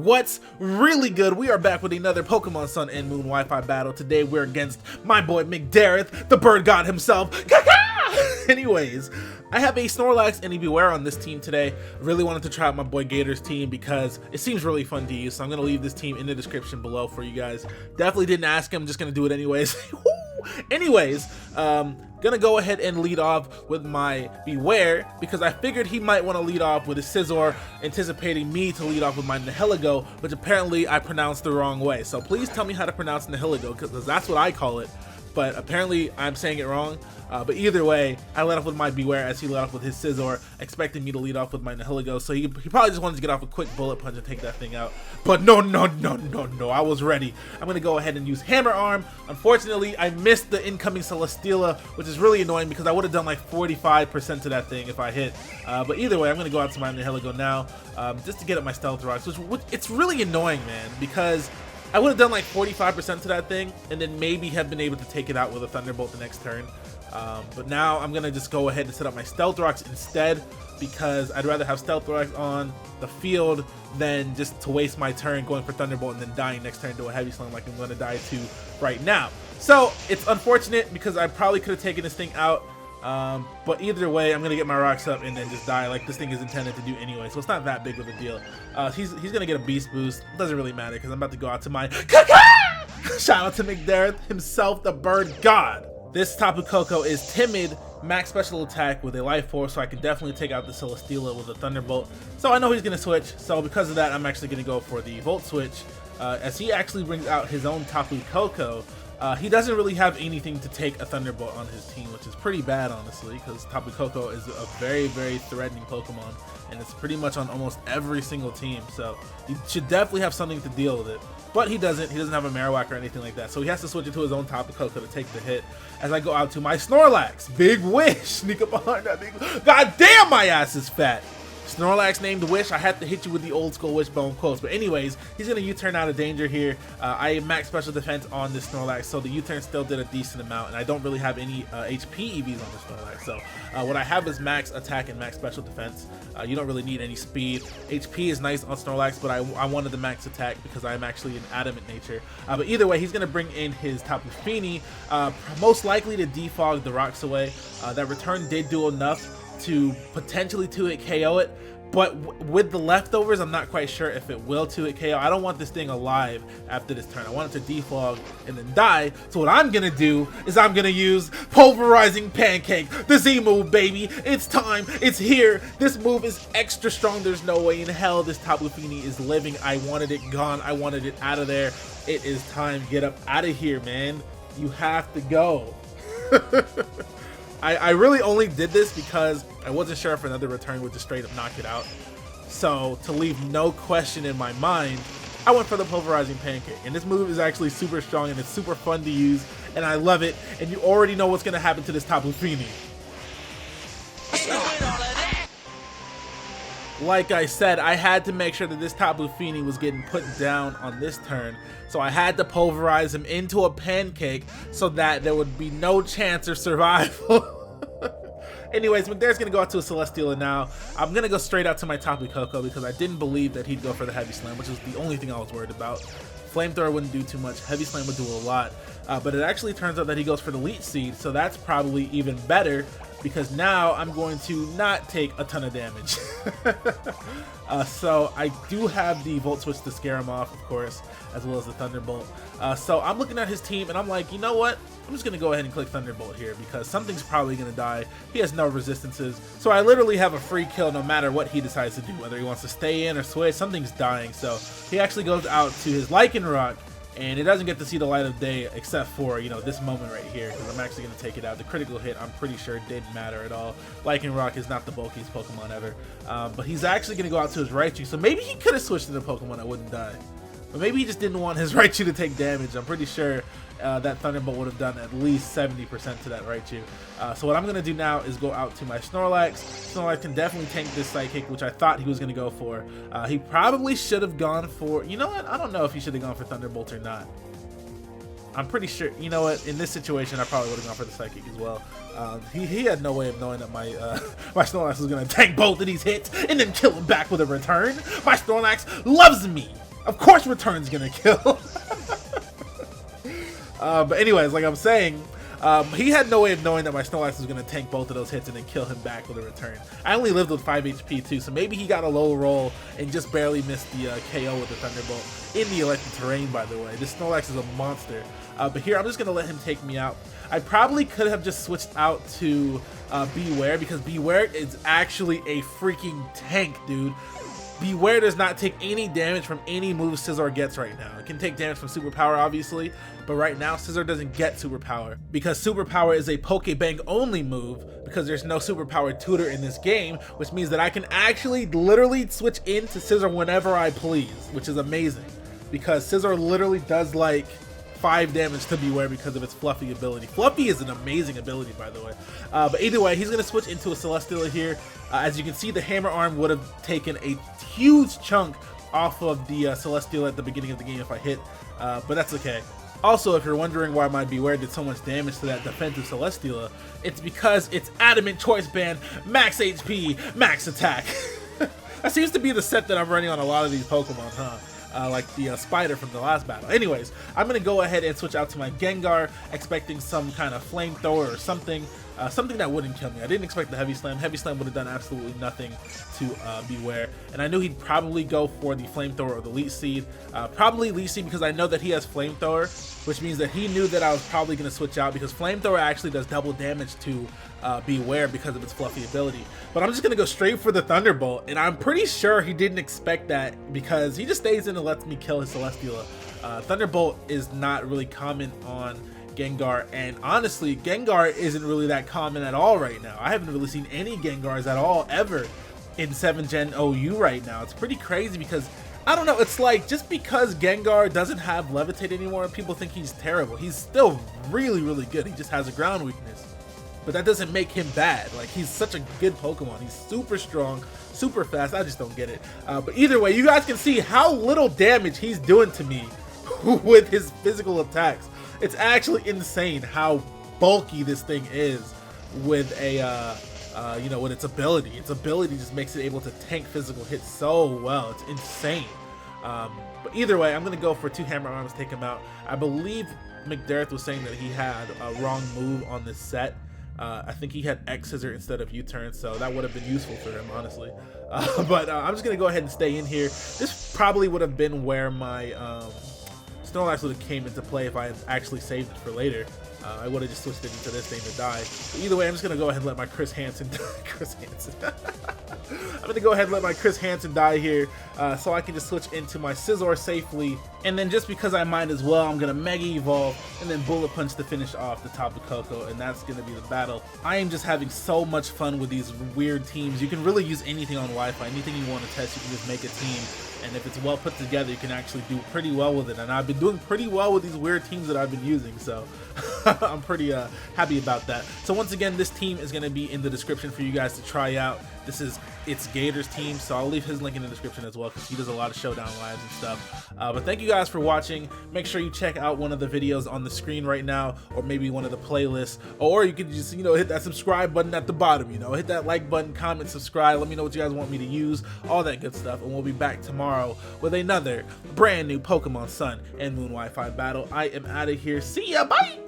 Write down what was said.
What's really good? We are back with another Pokemon Sun and Moon Wi-Fi battle. Today we're against my boy McDareth, the bird god himself. Anyways, I have a Snorlax and a Bewear on this team today. I really wanted to try out my boy Gator's team because it seems really fun to use, so I'm going to leave this team in the description below for you guys. Definitely didn't ask him, just going to do it anyways. Anyways, gonna go ahead and lead off with my Bewear because I figured he might want to lead off with a Scizor, anticipating me to lead off with my Nihilego, which apparently I pronounced the wrong way. So please tell me how to pronounce Nihilego because that's what I call it, but apparently I'm saying it wrong. But either way, I led off with my Bewear as he led off with his Scizor, expecting me to lead off with my Nihilego. So he probably just wanted to get off a quick bullet punch and take that thing out. But no, I was ready. I'm going to go ahead and use Hammer Arm. Unfortunately, I missed the incoming Celesteela, which is really annoying because I would have done like 45% to that thing if I hit. But either way, I'm going to go out to my Nihilego now just to get up my Stealth Rocks, which it's really annoying, man, because I would have done like 45% to that thing and then maybe have been able to take it out with a Thunderbolt the next turn. But now I'm gonna just go ahead and set up my Stealth Rocks instead because I'd rather have Stealth Rocks on the field than just to waste my turn going for Thunderbolt and then dying next turn to a Heavy Slam like I'm gonna die to right now. So it's unfortunate because I probably could have taken this thing out, but either way I'm gonna get my rocks up and then just die like this thing is intended to do anyway, so it's not that big of a deal. He's gonna get a Beast Boost. It doesn't really matter because I'm about to go out to my shout out to McDareth himself, the bird god. This Tapu Koko is timid, max special attack with a Life Orb, so I can definitely take out the Celesteela with a Thunderbolt. So I know he's going to switch, so because of that, I'm actually going to go for the Volt Switch. As he actually brings out his own Tapu Koko, he doesn't really have anything to take a Thunderbolt on his team, which is pretty bad, honestly, because Tapu Koko is a very, very threatening Pokemon, and it's pretty much on almost every single team, so he should definitely have something to deal with it. But he doesn't have a Marowak or anything like that, so he has to switch it to his own Tapu Koko to take the hit. As I go out to my Snorlax, Big Wish, sneak up behind that big. God damn, my ass is fat. Snorlax named Wish. I had to hit you with the old school Wishbone quotes, but anyways, he's gonna U-turn out of danger here. I max special defense on this Snorlax, so the U-turn still did a decent amount, and I don't really have any HP EVs on this Snorlax. So what I have is max attack and max special defense. You don't really need any speed. HP is nice on Snorlax, but I wanted the max attack because I'm actually an Adamant Nature. But either way, he's gonna bring in his Tapu Fini, most likely to defog the rocks away. That return did do enough to potentially 2-hit KO it, but with the leftovers I'm not quite sure if it will 2-hit KO. I don't want this thing alive after this turn. I want it to defog and then die. So what I'm gonna do is I'm gonna use Pulverizing Pancake, the Z move, baby. It's time, it's here. This move is extra strong. There's no way in hell this Tapu Fini is living. I wanted it gone, I wanted it out of there. It is time, get up out of here, man. You have to go. I really only did this because I wasn't sure if another return would just straight up knock it out. So to leave no question in my mind, I went for the Pulverizing Pancake. And this move is actually super strong and it's super fun to use and I love it. And you already know what's going to happen to this Tapu Fini. Like I said, I had to make sure that this Tapu Fini was getting put down on this turn. So I had to pulverize him into a pancake so that there would be no chance of survival. Anyways, McDareth's going to go out to a Celesteela now. I'm going to go straight out to my Tapu Koko because I didn't believe that he'd go for the Heavy Slam, which was the only thing I was worried about. Flamethrower wouldn't do too much. Heavy Slam would do a lot. But it actually turns out that he goes for the Leech Seed, so that's probably even better because now I'm going to not take a ton of damage. So I do have the Volt Switch to scare him off, of course, as well as the Thunderbolt. So I'm looking at his team and I'm like, you know what? I'm just going to go ahead and click Thunderbolt here because something's probably going to die. He has no resistances. So I literally have a free kill no matter what he decides to do, whether he wants to stay in or switch. Something's dying. So he actually goes out to his Lycanroc and it doesn't get to see the light of day except for, you know, this moment right here because I'm actually going to take it out. The critical hit, I'm pretty sure, didn't matter at all. Lycanroc is not the bulkiest Pokemon ever. But he's actually going to go out to his Raichu. So maybe he could have switched to the Pokemon that wouldn't die. But maybe he just didn't want his Raichu to take damage. I'm pretty sure that Thunderbolt would have done at least 70% to that Raichu. So what I'm going to do now is go out to my Snorlax. Snorlax can definitely tank this Psychic, which I thought he was going to go for. He probably should have gone for... You know what? I don't know if he should have gone for Thunderbolt or not. I'm pretty sure... You know what? In this situation, I probably would have gone for the Psychic as well. He had no way of knowing that my my Snorlax was going to tank both of these hits and then kill him back with a return. My Snorlax loves me. Of course Return's gonna kill. But anyways, like I'm saying, he had no way of knowing that my Snorlax was going to tank both of those hits and then kill him back with a return. I only lived with 5 HP too, so maybe he got a low roll and just barely missed the KO with the Thunderbolt in the electric terrain, by the way. This Snorlax is a monster. But here, I'm just going to let him take me out. I probably could have just switched out to Bewear, because Bewear is actually a freaking tank, dude. Bewear does not take any damage from any move Scizor gets right now. It can take damage from Superpower, obviously, but right now Scizor doesn't get Superpower because Superpower is a Pokebank only move, because there's no Superpower tutor in this game, which means that I can actually literally switch into Scizor whenever I please, which is amazing because Scizor literally does like 5 damage to Bewear because of its Fluffy ability. Fluffy is an amazing ability, by the way. But either way, he's going to switch into a Celesteela here. As you can see, the Hammer Arm would have taken a huge chunk off of the Celesteela at the beginning of the game if I hit, but that's okay. Also, if you're wondering why my Bewear did so much damage to that defensive Celesteela, it's because it's Adamant Choice Band, max HP, max attack. That seems to be the set that I'm running on a lot of these Pokemon, huh? Like the spider from the last battle. Anyways, I'm going to go ahead and switch out to my Gengar, expecting some kind of flamethrower or something. Something that wouldn't kill me. I didn't expect the Heavy Slam. Heavy Slam would have done absolutely nothing to Bewear. And I knew he'd probably go for the Flamethrower or the Leech Seed. Probably Leech Seed because I know that he has Flamethrower, which means that he knew that I was probably going to switch out because Flamethrower actually does double damage to Bewear because of its Fluffy ability. But I'm just going to go straight for the Thunderbolt, and I'm pretty sure he didn't expect that because he just stays in and lets me kill his Celesteela. Thunderbolt is not really common on Gengar, and honestly, Gengar isn't really that common at all right now. I haven't really seen any Gengars at all ever in 7th Gen OU right now. It's pretty crazy because, I don't know, it's like just because Gengar doesn't have Levitate anymore, people think he's terrible. He's still really, really good. He just has a ground weakness. But that doesn't make him bad. Like, he's such a good Pokemon. He's super strong, super fast. I just don't get it. But either way, you guys can see how little damage he's doing to me with his physical attacks. It's actually insane how bulky this thing is with a, you know, with its ability. Its ability just makes it able to tank physical hits so well. It's insane. But either way, I'm going to go for 2 Hammer Arms, take him out. I believe McDareth was saying that he had a wrong move on this set. I think he had X Scissor instead of U-turn, so that would have been useful for him, honestly. But I'm just going to go ahead and stay in here. This probably would have been where my Snorlax would have came into play if I had actually saved it for later. I would have just switched it into this thing to die. But either way, I'm just going to go ahead and let my Chris Hansen I'm going to go ahead and let my Chris Hansen die here so I can just switch into my Scizor safely. And then just because I might as well, I'm going to Mega Evolve and then Bullet Punch to finish off the Tapu Koko, and that's going to be the battle. I am just having so much fun with these weird teams. You can really use anything on Wi-Fi. Anything you want to test, you can just make a team. And if it's well put together, you can actually do pretty well with it. And I've been doing pretty well with these weird teams that I've been using, so I'm pretty happy about that. So once again, this team is going to be in the description for you guys to try out. This is It's Gator's team, so I'll leave his link in the description as well because he does a lot of showdown lives and stuff. But thank you guys for watching. Make sure you check out one of the videos on the screen right now, or maybe one of the playlists, or you could just, you know, hit that subscribe button at the bottom, you know, hit that like button, comment, subscribe, let me know what you guys want me to use, all that good stuff, and we'll be back tomorrow with another brand new Pokemon Sun and Moon Wi-Fi battle. I am out of here. See ya, bye!